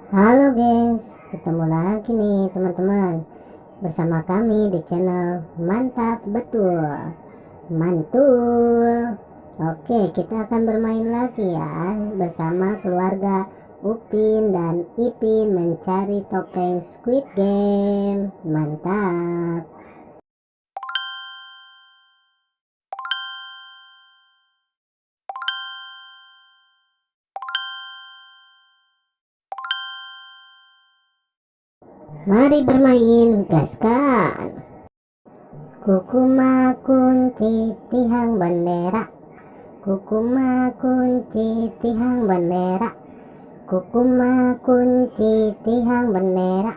Halo gengs, ketemu lagi nih teman-teman bersama kami di channel Mantap Betul Mantul. Oke, kita akan bermain lagi ya bersama keluarga Upin dan Ipin mencari topeng Squid Game. Mantap. Mari bermain, gaskan. Kukuma kunci tihang bendera, kukuma kunci tihang bendera, kukuma kunci tihang bendera.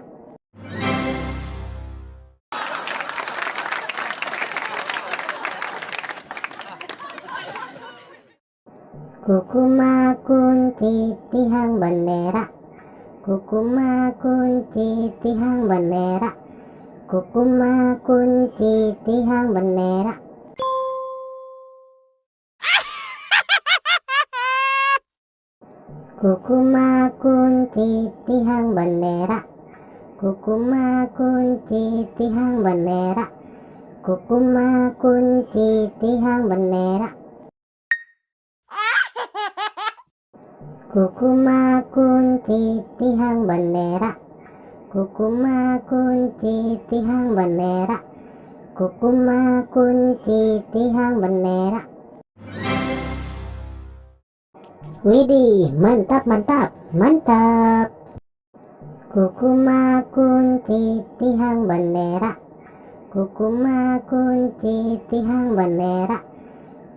Kukuma kunci tihang bendera, kukuma kunci tihang bendera, kukuma kunci tihang bendera. Kukuma kunci tihang bendera, kukuma kunci tihang bendera, kukuma kunci tihang bendera. Kukuma kunci tihang bendera, kukuma kunci tihang bendera, kukuma kunci tihang bendera. Widih, mantap mantap mantap. Kukuma kunci tihang bendera, kukuma kunci tihang bendera,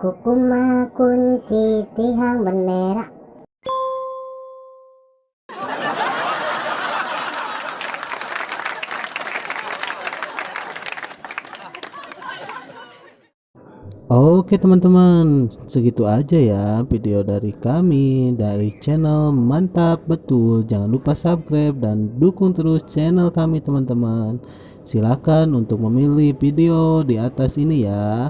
kukuma kunci tihang bendera. Oke teman-teman, segitu aja ya video dari kami dari channel Mantap Betul. Jangan lupa subscribe dan dukung terus channel kami teman-teman. Silakan untuk memilih video di atas ini ya.